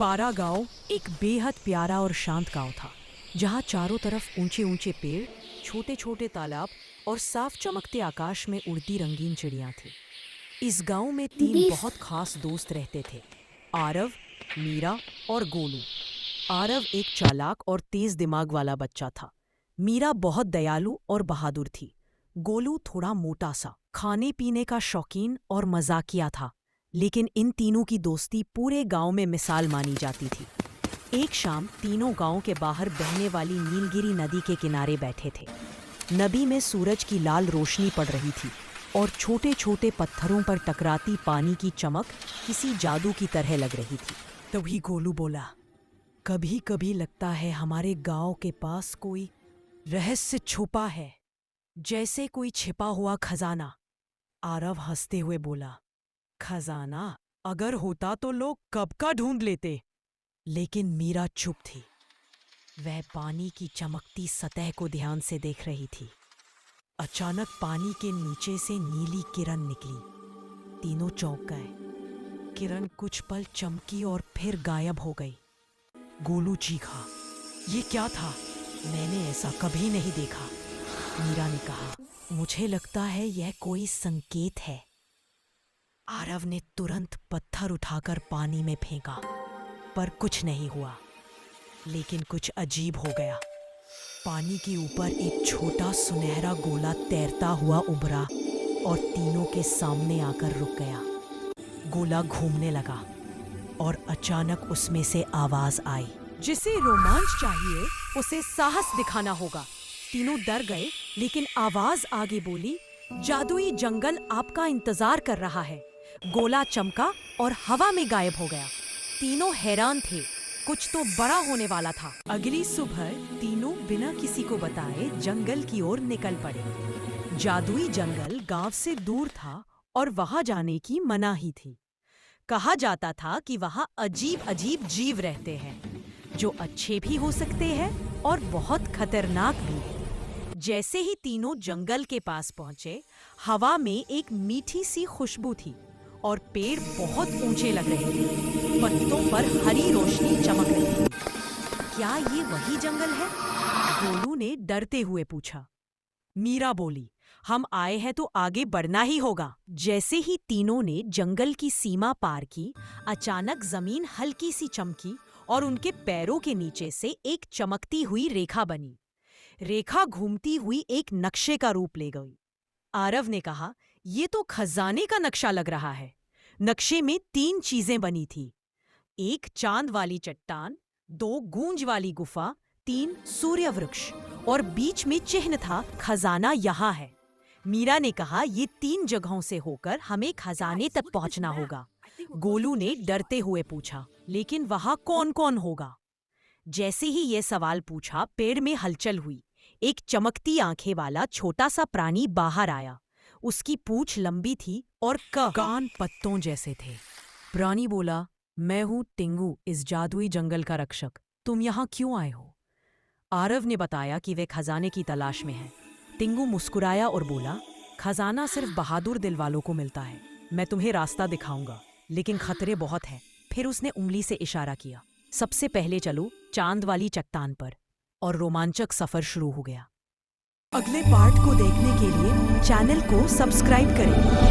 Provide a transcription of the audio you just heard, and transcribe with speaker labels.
Speaker 1: पारा गांव एक बेहद प्यारा और शांत गांव था, जहां चारों तरफ ऊंचे ऊंचे पेड़, छोटे छोटे तालाब और साफ चमकते आकाश में उड़ती रंगीन चिड़ियां थी। इस गांव में तीन बहुत खास दोस्त रहते थे, आरव, मीरा और गोलू। आरव एक चालाक और तेज दिमाग वाला बच्चा था। मीरा बहुत दयालु और बहादुर थी। गोलू थोड़ा मोटा सा, खाने पीने का शौकीन और मजाकिया था। लेकिन इन तीनों की दोस्ती पूरे गांव में मिसाल मानी जाती थी। एक शाम तीनों गांव के बाहर बहने वाली नीलगिरी नदी के किनारे बैठे थे। नदी में सूरज की लाल रोशनी पड़ रही थी और छोटे छोटे पत्थरों पर टकराती पानी की चमक किसी जादू की तरह लग रही थी। तभी गोलू बोला, कभी कभी लगता है हमारे गांव के पास कोई रहस्य छुपा है, जैसे कोई छिपा हुआ खजाना। आरव हंसते हुए बोला, खजाना अगर होता तो लोग कब का ढूंढ लेते। लेकिन मीरा चुप थी। वह पानी की चमकती सतह को ध्यान से देख रही थी। अचानक पानी के नीचे से नीली किरण निकली। तीनों चौंक गए। किरण कुछ पल चमकी और फिर गायब हो गई। गोलू चीखा, ये क्या था? मैंने ऐसा कभी नहीं देखा। मीरा ने कहा, मुझे लगता है यह कोई संकेत है। आरव ने तुरंत पत्थर उठाकर पानी में फेंका, पर कुछ नहीं हुआ। लेकिन कुछ अजीब हो गया। पानी के ऊपर एक छोटा सुनहरा गोला तैरता हुआ उभरा और तीनों के सामने आकर रुक गया। गोला घूमने लगा और अचानक उसमें से आवाज आई, जिसे रोमांच चाहिए उसे साहस दिखाना होगा। तीनों डर गए, लेकिन आवाज आगे बोली, जादुई जंगल आपका इंतजार कर रहा है। गोला चमका और हवा में गायब हो गया। तीनों हैरान थे, कुछ तो बड़ा होने वाला था। अगली सुबह तीनों बिना किसी को बताए जंगल की ओर निकल पड़े। जादुई जंगल गांव से दूर था और वहां जाने की मनाही थी। कहा जाता था कि वहां अजीब अजीब जीव रहते हैं, जो अच्छे भी हो सकते हैं और बहुत खतरनाक भी। जैसे ही तीनों जंगल के पास पहुंचे, हवा में एक मीठी सी खुशबू थी और पेड़ बहुत ऊंचे लग रहे थे। पत्तों पर हरी रोशनी चमक रही थी। क्या ये वही जंगल है? गोलू ने डरते हुए पूछा। मीरा बोली, हम आए हैं तो आगे बढ़ना ही होगा। जैसे ही तीनों ने जंगल की सीमा पार की, अचानक जमीन हल्की सी चमकी और उनके पैरों के नीचे से एक चमकती हुई रेखा बनी। रेखा घूमती हुई एक नक्शे का रूप ले गई। आरव ने कहा, ये तो खजाने का नक्शा लग रहा है। नक्शे में 3 चीजें बनी थी, एक चांद वाली चट्टान, 2 गूंज वाली गुफा, 3 सूर्य वृक्ष और बीच में चिन्ह था, खजाना यहाँ है। मीरा ने कहा, ये 3 जगहों से होकर हमें खजाने तक पहुंचना होगा। गोलू ने डरते हुए पूछा, लेकिन वहां कौन कौन होगा? जैसे ही ये सवाल पूछा, पेड़ में हलचल हुई। एक चमकती आंखें वाला छोटा सा प्राणी बाहर आया। उसकी पूंछ लंबी थी और कान पत्तों जैसे थे। प्राणी बोला, मैं हूँ टिंगू, इस जादुई जंगल का रक्षक। तुम यहाँ क्यों आए हो? आरव ने बताया कि वे खजाने की तलाश में हैं। टिंगू मुस्कुराया और बोला, खजाना सिर्फ बहादुर दिल वालों को मिलता है। मैं तुम्हें रास्ता दिखाऊंगा, लेकिन खतरे बहुत हैं। फिर उसने उंगली से इशारा किया, सबसे पहले चलो चांद वाली चट्टान पर। और रोमांचक सफर शुरू हो गया। अगले पार्ट को देखने के लिए चैनल को सब्सक्राइब करें।